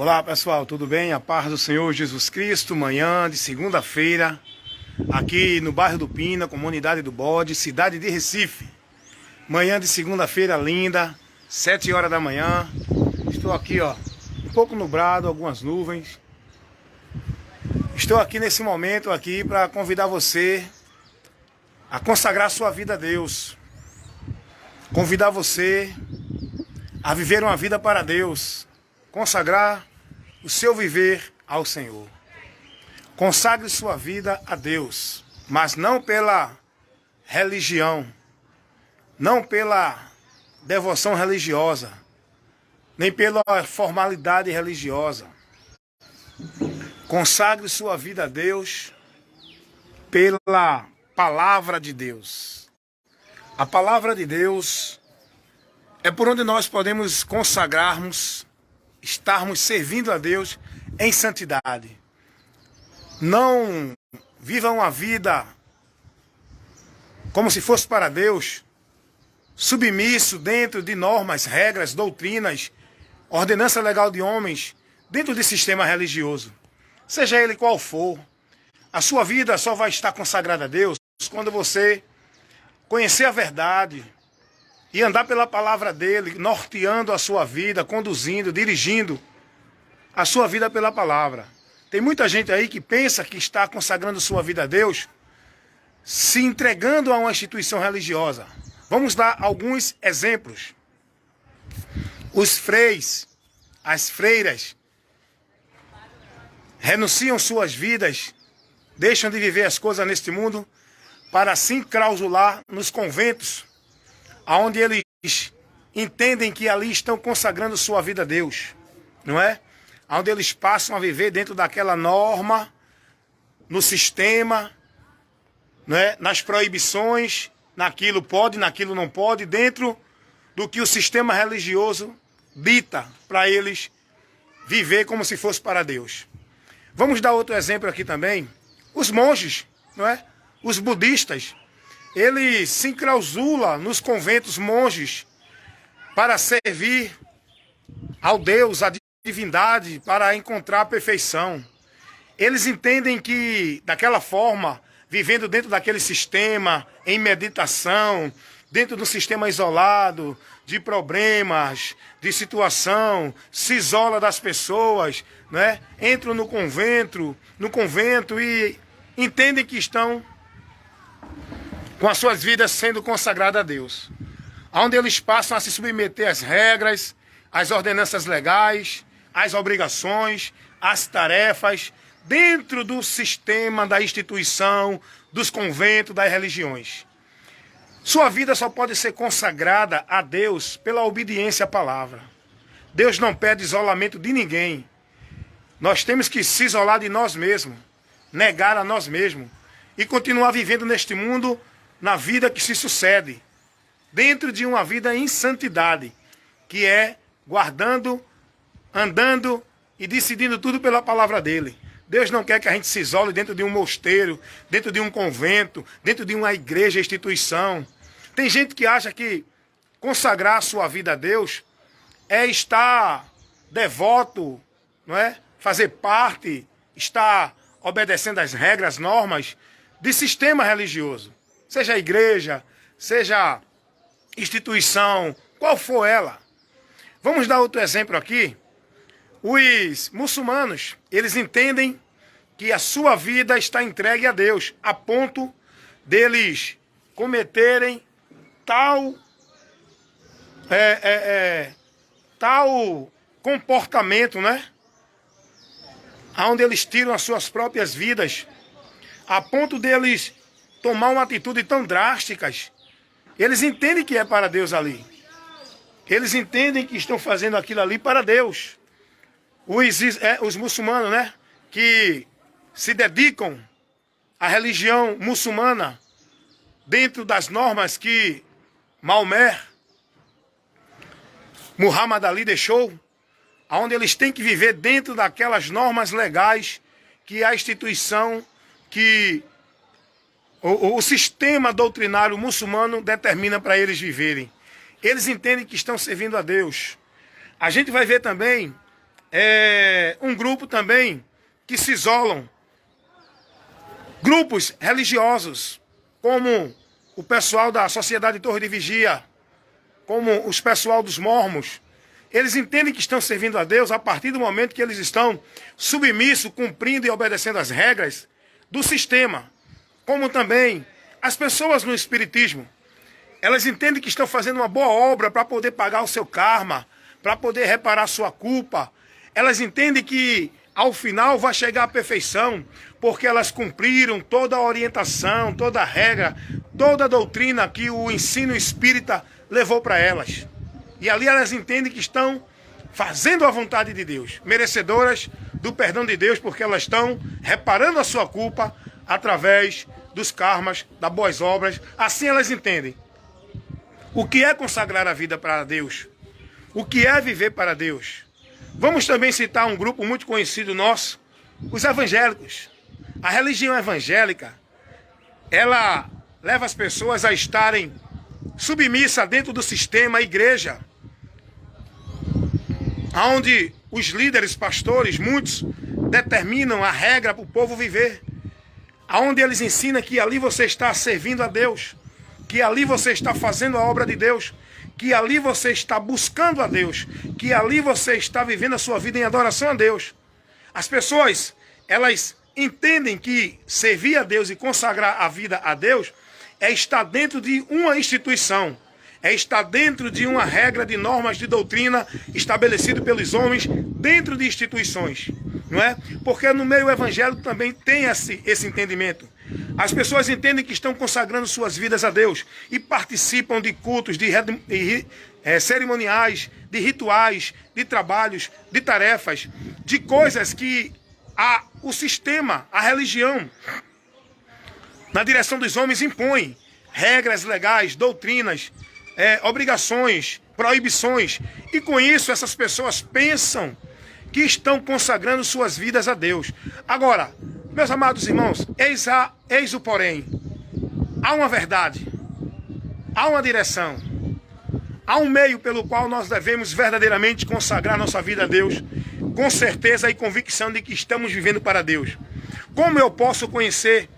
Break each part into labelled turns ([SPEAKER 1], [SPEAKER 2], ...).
[SPEAKER 1] Olá pessoal, tudo bem? A paz do Senhor Jesus Cristo, manhã de segunda-feira, aqui no bairro do Pina, comunidade do Bode, cidade de Recife. Manhã de segunda-feira linda, 7 horas da manhã. Estou aqui, ó, um pouco nublado, algumas nuvens. Estou aqui nesse momento aqui para convidar você a consagrar sua vida a Deus. Convidar você a viver uma vida para Deus. Consagrar o seu viver ao Senhor. Consagre sua vida a Deus, mas não pela religião, não pela devoção religiosa, nem pela formalidade religiosa. Consagre sua vida a Deus pela palavra de Deus. A palavra de Deus é por onde nós podemos consagrarmos, estarmos servindo a Deus em santidade. Não viva uma vida como se fosse para Deus, submisso dentro de normas, regras, doutrinas, ordenança legal de homens, dentro de sistema religioso. Seja ele qual for, a sua vida só vai estar consagrada a Deus quando você conhecer a verdade e andar pela palavra dele, norteando a sua vida, conduzindo, dirigindo a sua vida pela palavra. Tem muita gente aí que pensa que está consagrando sua vida a Deus, se entregando a uma instituição religiosa. Vamos dar alguns exemplos. Os freis, as freiras, renunciam suas vidas, deixam de viver as coisas neste mundo, para se enclausular nos conventos, onde eles entendem que ali estão consagrando sua vida a Deus, não é? Onde eles passam a viver dentro daquela norma, no sistema, não é? Nas proibições, naquilo pode, naquilo não pode, dentro do que o sistema religioso dita para eles viver como se fosse para Deus. Vamos dar outro exemplo aqui também. Os monges, não é? Os budistas, eles se enclausulam nos conventos monges para servir ao Deus, à divindade, para encontrar a perfeição. Eles entendem que, daquela forma, vivendo dentro daquele sistema, em meditação, dentro de um sistema isolado, de problemas, de situação, se isola das pessoas, né? Entram no convento e entendem que estão com as suas vidas sendo consagradas a Deus. Onde eles passam a se submeter às regras, às ordenanças legais, às obrigações, às tarefas, dentro do sistema da instituição, dos conventos, das religiões. Sua vida só pode ser consagrada a Deus pela obediência à palavra. Deus não pede isolamento de ninguém. Nós temos que se isolar de nós mesmos, negar a nós mesmos e continuar vivendo neste mundo na vida que se sucede, dentro de uma vida em santidade, que é guardando, andando e decidindo tudo pela palavra dele. Deus não quer que a gente se isole dentro de um mosteiro, dentro de um convento, dentro de uma igreja, instituição. Tem gente que acha que consagrar a sua vida a Deus é estar devoto, não é? Fazer parte, estar obedecendo às regras, normas de sistema religioso. Seja igreja, seja instituição, qual for ela. Vamos dar outro exemplo aqui. Os muçulmanos, eles entendem que a sua vida está entregue a Deus, a ponto deles cometerem tal comportamento, né? Onde eles tiram as suas próprias vidas, a ponto deles tomar uma atitude tão drásticas. Eles entendem que é para Deus ali. Eles entendem que estão fazendo aquilo ali para Deus. Os muçulmanos, né? Que se dedicam à religião muçulmana dentro das normas que Muhammad Ali deixou, onde eles têm que viver dentro daquelas normas legais que a instituição, que o sistema doutrinário muçulmano determina para eles viverem. Eles entendem que estão servindo a Deus. A gente vai ver também um grupo também que se isolam. Grupos religiosos, como o pessoal da Sociedade Torre de Vigia, como os pessoal dos mormons. Eles entendem que estão servindo a Deus a partir do momento que eles estão submissos, cumprindo e obedecendo as regras do sistema. Como também as pessoas no espiritismo. Elas entendem que estão fazendo uma boa obra para poder pagar o seu karma, para poder reparar a sua culpa. Elas entendem que ao final vai chegar a perfeição, porque elas cumpriram toda a orientação, toda a regra, toda a doutrina que o ensino espírita levou para elas. E ali elas entendem que estão fazendo a vontade de Deus, merecedoras do perdão de Deus, porque elas estão reparando a sua culpa através dos karmas, das boas obras. Assim elas entendem o que é consagrar a vida para Deus, o que é viver para Deus. Vamos também citar um grupo muito conhecido nosso, os evangélicos. A religião evangélica, ela leva as pessoas a estarem submissas dentro do sistema igreja, onde os líderes, pastores, muitos, determinam a regra para o povo viver, onde eles ensinam que ali você está servindo a Deus, que ali você está fazendo a obra de Deus, que ali você está buscando a Deus, que ali você está vivendo a sua vida em adoração a Deus. As pessoas, elas entendem que servir a Deus e consagrar a vida a Deus é estar dentro de uma instituição, é estar dentro de uma regra de normas de doutrina estabelecido pelos homens dentro de instituições, não é? Porque no meio evangélico também tem esse entendimento. As pessoas entendem que estão consagrando suas vidas a Deus e participam de cultos, de cerimoniais, de rituais, de trabalhos, de tarefas, de coisas que o sistema, a religião, na direção dos homens impõe. Regras legais, doutrinas, obrigações, proibições. E com isso essas pessoas pensam que estão consagrando suas vidas a Deus. Agora, meus amados irmãos, eis o porém. Há uma verdade, há uma direção, há um meio pelo qual nós devemos verdadeiramente consagrar nossa vida a Deus, com certeza e convicção de que estamos vivendo para Deus. Como eu posso conhecer?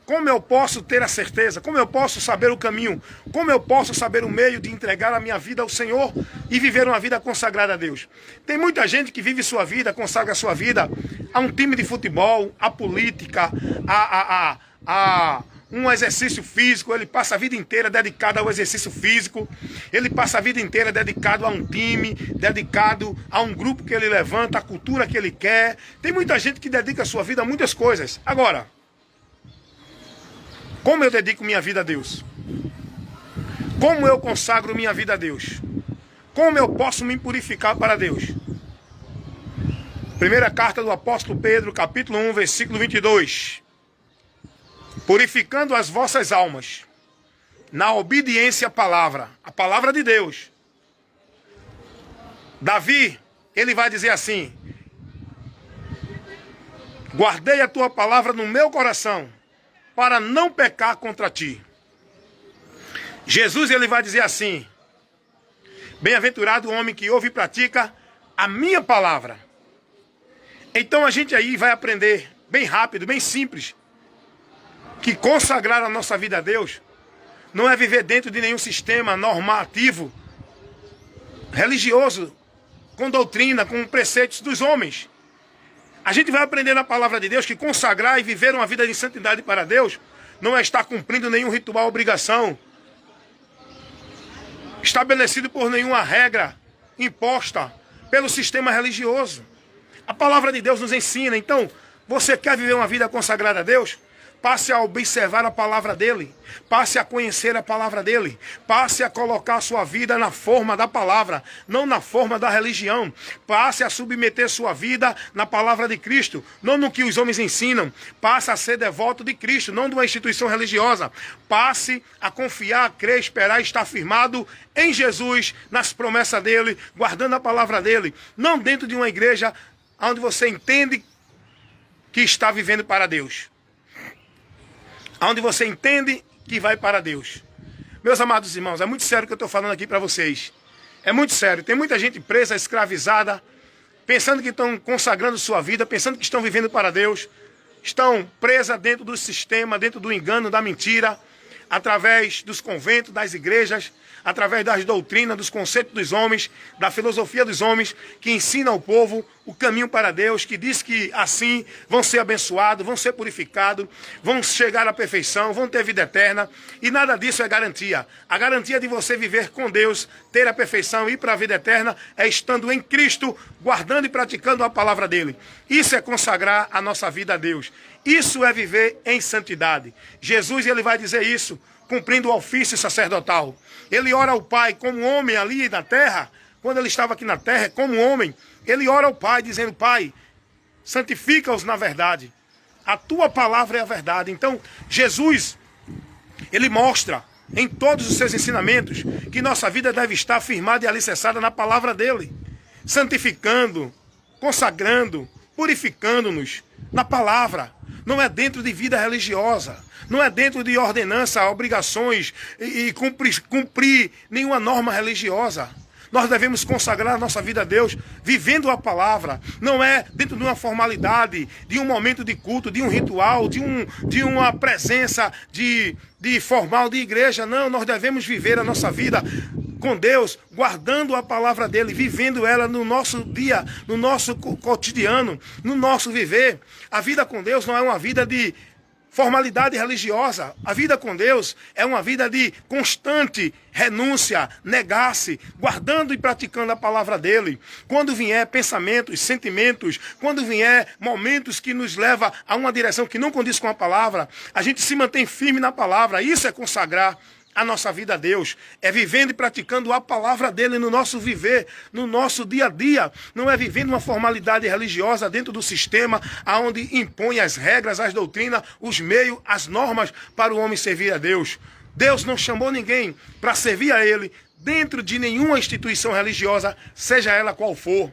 [SPEAKER 1] Como eu posso ter a certeza? Como eu posso saber o caminho? Como eu posso saber o meio de entregar a minha vida ao Senhor e viver uma vida consagrada a Deus? Tem muita gente que vive sua vida, consagra sua vida a um time de futebol, a política, a um exercício físico. Ele passa a vida inteira dedicado ao exercício físico. Ele passa a vida inteira dedicado a um time, dedicado a um grupo que ele levanta, a cultura que ele quer. Tem muita gente que dedica a sua vida a muitas coisas. Agora, como eu dedico minha vida a Deus? Como eu consagro minha vida a Deus? Como eu posso me purificar para Deus? Primeira carta do apóstolo Pedro, capítulo 1, versículo 22. Purificando as vossas almas, na obediência à palavra, a palavra de Deus. Davi, ele vai dizer assim: guardei a tua palavra no meu coração, para não pecar contra ti. Jesus, ele vai dizer assim: bem-aventurado o homem que ouve e pratica a minha palavra. Então a gente aí vai aprender, bem rápido, bem simples, que consagrar a nossa vida a Deus não é viver dentro de nenhum sistema normativo, religioso, com doutrina, com preceitos dos homens. A gente vai aprender na palavra de Deus que consagrar e viver uma vida de santidade para Deus não é estar cumprindo nenhum ritual ou obrigação estabelecido por nenhuma regra imposta pelo sistema religioso. A palavra de Deus nos ensina. Então, você quer viver uma vida consagrada a Deus? Passe a observar a palavra dele. Passe a conhecer a palavra dele. Passe a colocar a sua vida na forma da palavra, não na forma da religião. Passe a submeter sua vida na palavra de Cristo, não no que os homens ensinam. Passe a ser devoto de Cristo, não de uma instituição religiosa. Passe a confiar, a crer, esperar, estar firmado em Jesus, nas promessas dele, guardando a palavra dele. Não dentro de uma igreja onde você entende que está vivendo para Deus, onde você entende que vai para Deus. Meus amados irmãos, é muito sério o que eu estou falando aqui para vocês. É muito sério. Tem muita gente presa, escravizada pensando que estão consagrando sua vida, pensando que estão vivendo para Deus, estão presas dentro do sistema, dentro do engano, da mentira, através dos conventos, das igrejas, através das doutrinas, dos conceitos dos homens, da filosofia dos homens, que ensina ao povo o caminho para Deus, que diz que assim vão ser abençoados, vão ser purificados, vão chegar à perfeição, vão ter vida eterna, e nada disso é garantia. A garantia de você viver com Deus, ter a perfeição e ir para a vida eterna, é estando em Cristo, guardando e praticando a palavra dele. Isso é consagrar a nossa vida a Deus. Isso é viver em santidade. Jesus, ele vai dizer isso, cumprindo o ofício sacerdotal. Ele ora ao Pai como homem ali na terra, quando ele estava aqui na terra, como homem, ele ora ao Pai, dizendo, Pai, santifica-os na verdade. A tua palavra é a verdade. Então, Jesus, ele mostra em todos os seus ensinamentos que nossa vida deve estar firmada e alicerçada na palavra dele, santificando, consagrando, purificando-nos na palavra. Não é dentro de vida religiosa, não é dentro de ordenança, obrigações e cumprir nenhuma norma religiosa. Nós devemos consagrar a nossa vida a Deus, vivendo a palavra. Não é dentro de uma formalidade, de um momento de culto, de um ritual, de uma presença de formal de igreja. Não, nós devemos viver a nossa vida com Deus, guardando a palavra dele, vivendo ela no nosso dia, no nosso cotidiano, no nosso viver. A vida com Deus não é uma vida de formalidade religiosa. A vida com Deus é uma vida de constante renúncia, negar-se, guardando e praticando a palavra dele. Quando vier pensamentos, sentimentos, quando vier momentos que nos levam a uma direção que não condiz com a palavra, a gente se mantém firme na palavra. Isso é consagrar a nossa vida a Deus, é vivendo e praticando a palavra dele no nosso viver, no nosso dia a dia. Não é vivendo uma formalidade religiosa dentro do sistema, onde impõe as regras, as doutrinas, os meios, as normas para o homem servir a Deus. Deus não chamou ninguém para servir a ele dentro de nenhuma instituição religiosa, seja ela qual for.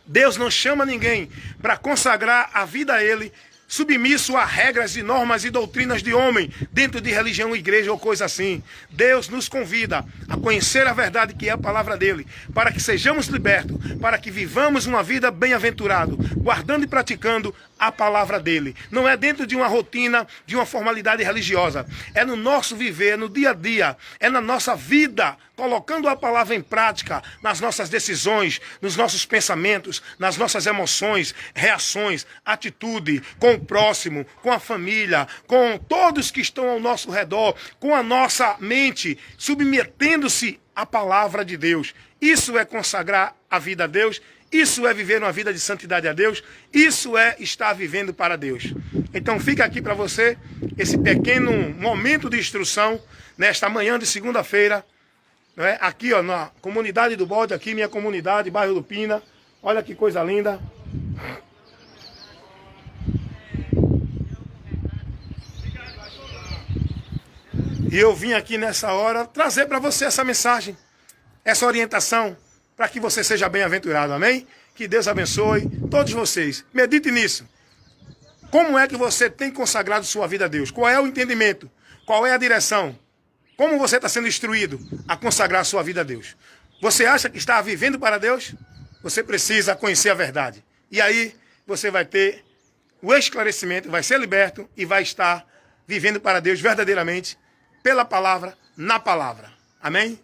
[SPEAKER 1] Deus não chama ninguém para consagrar a vida a ele submisso a regras e normas e doutrinas de homem, dentro de religião, igreja ou coisa assim. Deus nos convida a conhecer a verdade que é a palavra dele, para que sejamos libertos, para que vivamos uma vida bem-aventurada, guardando e praticando a palavra dele. Não é dentro de uma rotina, de uma formalidade religiosa. É no nosso viver, no dia a dia, é na nossa vida, colocando a palavra em prática, nas nossas decisões, nos nossos pensamentos, nas nossas emoções, reações, atitude, com o próximo, com a família, com todos que estão ao nosso redor, com a nossa mente, submetendo-se à palavra de Deus. Isso é consagrar a vida a Deus, isso é viver uma vida de santidade a Deus, isso é estar vivendo para Deus. Então fica aqui para você esse pequeno momento de instrução, nesta manhã de segunda-feira, não é? Aqui ó, na comunidade do Bode, aqui minha comunidade, bairro do Pina. Olha que coisa linda. E eu vim aqui nessa hora trazer para você essa mensagem, essa orientação, para que você seja bem-aventurado, amém? Que Deus abençoe todos vocês. Medite nisso. Como é que você tem consagrado sua vida a Deus? Qual é o entendimento? Qual é a direção? Como você está sendo instruído a consagrar sua vida a Deus? Você acha que está vivendo para Deus? Você precisa conhecer a verdade. E aí você vai ter o esclarecimento, vai ser liberto e vai estar vivendo para Deus verdadeiramente, pela palavra, na palavra. Amém?